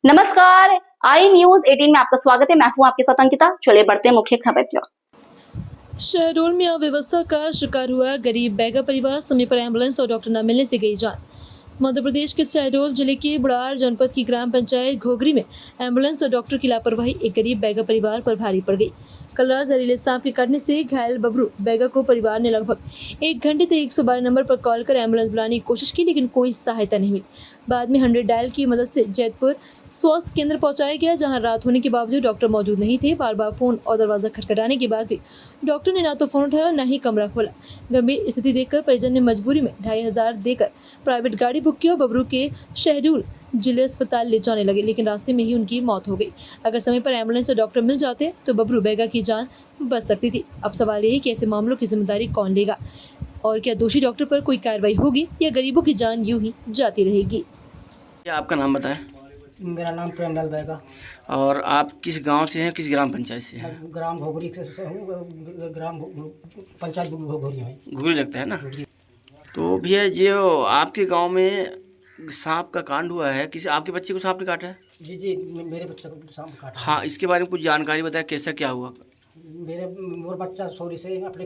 नमस्कार, आई न्यूज 18 में आपका स्वागत है। मैं हूं आपके साथ अंकिता। चलिए बढ़ते हैं मुख्य खबर की ओर। शहडोल में अव्यवस्था का शिकार हुआ गरीब बैगा परिवार, समय पर एम्बुलेंस और डॉक्टर न मिलने से गई जान। मध्य प्रदेश के शहडोल जिले के बुढ़ार जनपद की ग्राम पंचायत घोघरी में एम्बुलेंस और डॉक्टर की लापरवाही एक गरीब बैगा परिवार पर भारी पड़ गई। कल रात जहरीले सांप के काटने से घायल बबरू बैगा को परिवार ने लगभग 1 घंटे तक 112 नंबर पर कॉल कर एम्बुलेंस बुलाने की कोशिश की, लेकिन कोई सहायता नहीं मिली। बाद में 100 डायल की मदद से जैतपुर स्वास्थ्य केंद्र पहुंचाया गया, जहां रात होने के बावजूद डॉक्टर मौजूद नहीं थे। बार बार फोन और दरवाजा खटखटाने के बाद भी डॉक्टर ने ना तो फोन उठाया, ना ही कमरा खोला। गंभीर स्थिति देखकर परिजन ने मजबूरी में 2500 देकर प्राइवेट गाड़ी बुक की और बबरू के शहडोल जिले अस्पताल ले जाने लगे, लेकिन रास्ते में ही उनकी मौत हो गई। अगर समय पर एम्बुलेंस और डॉक्टर मिल जाते तो बबरू बैगा की जान बच सकती थी। अब सवाल यही कि ऐसे मामलों की जिम्मेदारी कौन लेगा, और क्या दोषी डॉक्टर पर कोई कार्रवाई होगी या गरीबों की जान यूं ही जाती रहेगी। क्या आपका नाम बताएं? मेरा नाम प्रेमलाल बैगा। और आप किस गांव से हैं, किस ग्राम पंचायत से हैं? मैं ग्राम घोघरी से हूँ। ग्राम पंचायत घोघरी है। घुघरी लगता है ना। तो भैया जो आपके गांव में सांप का कांड हुआ है, किसी आपके बच्चे को सांप ने काटा है? जी जी, मेरे बच्चे को सांप काटा। हाँ, इसके बारे में कुछ जानकारी बताएं, कैसा क्या हुआ? मोर बच्चा सोरी से अपने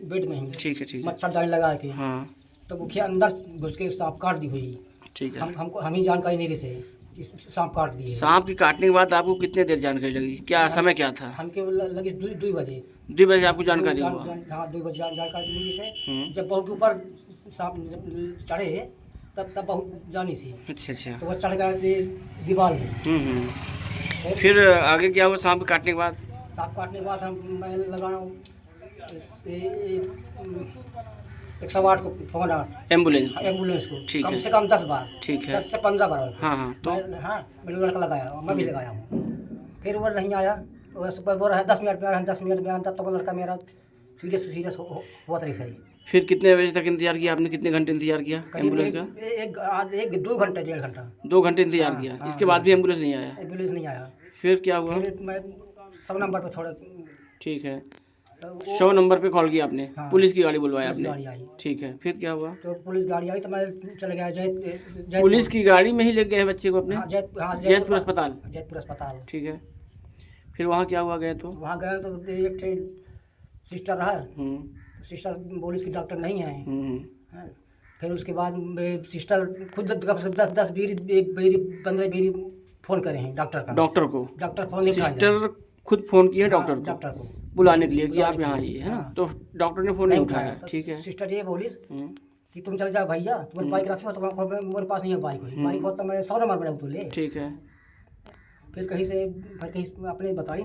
बेड में ही ठीक है। मच्छरदानी लगा के, हाँ तो मुखिया अंदर घुस के सांप काट दी हुई। ठीक है। हम ही जानकारी नहीं रही से सांप काट दिए। सांप की काटने के बाद आपको कितने देर जानकारी लगी? क्या समय क्या था? हमके लगी 2 बजे। 2 बजे आपको जानकारी हुआ? हाँ, 2 बजे जानकारी मिली से। जब जब बहू के ऊपर सांप चढ़े तब बहू जानी सी। अच्छा। तो वो चढ़ गया दीवार में। फिर आगे क्या हुआ सांप काटने के बाद? सांप काटने के बाद मैं लगाया 108 को फोन, एम्बुलेंस को ठीक कम है। से कम 10 बार। ठीक है। 10 से 15 बार। हाँ तो मेरे लड़का लगाया, मैं भी लगाया हूँ। फिर वो नहीं आया, वो बोल रहा है 10 मिनट में आया, 10 मिनट में आया। तब तक लड़का मेरा सीरियस हुआ था। सही। फिर कितने बजे तक इंतजार किया आपने? कितने घंटे इंतजार किया एम्बुलेंस का? 2 घंटे 1.5 घंटा। 2 घंटे इंतजार किया। इसके बाद भी एम्बुलेंस नहीं आया? एम्बुलेंस नहीं आया। फिर क्या हुआ? फिर मैं 100 नंबर पर थोड़ा। ठीक है। 100 नंबर पे कॉल किया आपने? हाँ। पुलिस की गाड़ी बुलवाई पुलिस आपने? गाड़ी आई। ठीक है। फिर क्या हुआ? तो पुलिस गाड़ी आई तो मैं चले गया जैतपुर। पुलिस की गाड़ी में ही ले गए हैं बच्चे को अपने? हाँ, जैतपुर अस्पताल? जैतपुर अस्पताल। ठीक है। फिर वहाँ क्या हुआ? गए तो वहाँ गए तो एक थे सिस्टर रहा। सिस्टर बोली इसकी डॉक्टर नहीं है। हैं। फिर उसके बाद सिस्टर खुद 10 बेरी 15 बेरी फ़ोन करे हैं डॉक्टर का। डॉक्टर को? डॉक्टर फ़ोन नहीं उठाया। सिस्टर खुद फोन किए हैं डॉक्टर को बुलाने के लिए कि आप यहाँ आइए, है ना? हाँ। तो डॉक्टर ने फोन नहीं उठाया। तो ठीक है। सिस्टर ये बोली कि तुम चले जाओ भैया, तुम्हारी बाइक रखी हो तो मेरे पास नहीं है बाइक हो तो मैं 100 नंबर में तो ले। ठीक है। फिर कहीं अपने बताई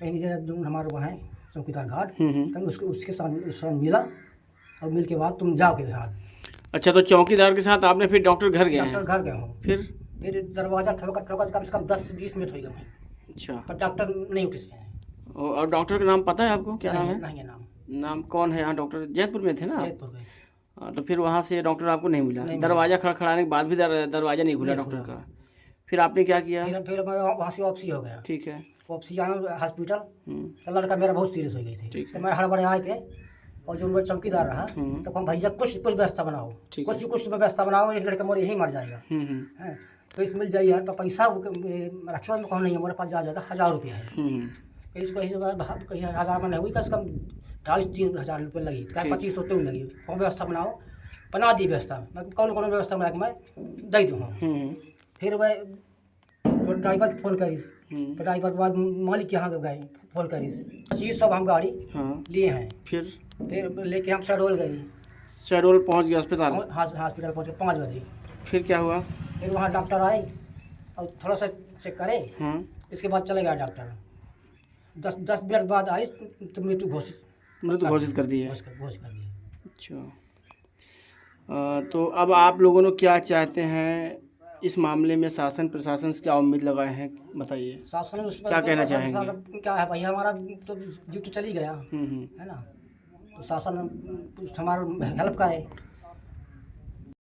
कहीं नीचे जो हमारे वहाँ है चौकीदार घाट, कहीं उसके साथ मिला, और मिल के बाद तुम जाओ के साथ। अच्छा, तो चौकीदार के साथ आपने फिर डॉक्टर घर गए? डॉक्टर घर गए हूँ। फिर दरवाजा ठोकर कम से कम 10-20 मिनट हो गए। अच्छा। पर डॉक्टर नहीं उठे इसमें। और डॉक्टर का नाम पता है आपको? क्या नाम है? नहीं है नाम कौन है यहाँ? डॉक्टर जैतपुर में थे ना? जैतपुर में। हाँ, तो फिर वहाँ से डॉक्टर आपको नहीं मिला? दरवाजा खड़खड़ाने के बाद भी दरवाजा नहीं खुला डॉक्टर का? फिर आपने क्या किया? फिर मैं वहाँ से वापसी हो गया। ठीक है। वापसी आया हॉस्पिटल, तो लड़का मेरा बहुत सीरियस हो गई थी। तो मैं हड़बड़े आए के, और जो मेरा चौकीदार रहा तो हम भैया कुछ व्यवस्था बनाओ, कुछ व्यवस्था बनाओ, एक लड़का मोर यही मर जाएगा। हैं। तो इस मिल जाइए तो पैसा रखवा में कौन नहीं है, मेरे पास ज़्यादा 1000 रुपया है। फिर इसको कहीं 1000 में नहीं हुई, कम से कम 2500-3000 रुपये लगी, 2500 तो लगी। कौन व्यवस्था बनाओ, बना दी व्यवस्था। मैं कौन व्यवस्था बना के मैं दे दूँ। फिर वह ड्राइवर की फ़ोन करी, तो ड्राइवर के बाद मालिक के यहाँ गए, फ़ोन करी। चीज़ सब हम गाड़ी लिए हैं। फिर लेके हम शहडोल गए। शहडोल पहुँच गए अस्पताल? हॉस्पिटल पहुँचे 5 बजे। फिर क्या हुआ? फिर वहाँ डॉक्टर आए और थोड़ा सा चेक करे। इसके बाद चले गया डॉक्टर। 10 मिनट बाद आई तो मृत्यु घोषित कर दी है। घोषित कर दिया। अच्छा। तो अब आप लोगों ने क्या चाहते हैं इस मामले में? शासन प्रशासन से क्या उम्मीद लगाए हैं, बताइए। शासन उस पर क्या कहना चाहेंगे? क्या है भैया, हमारा तो जीव तो चली गया है ना, तो शासन हमारा हेल्प करे।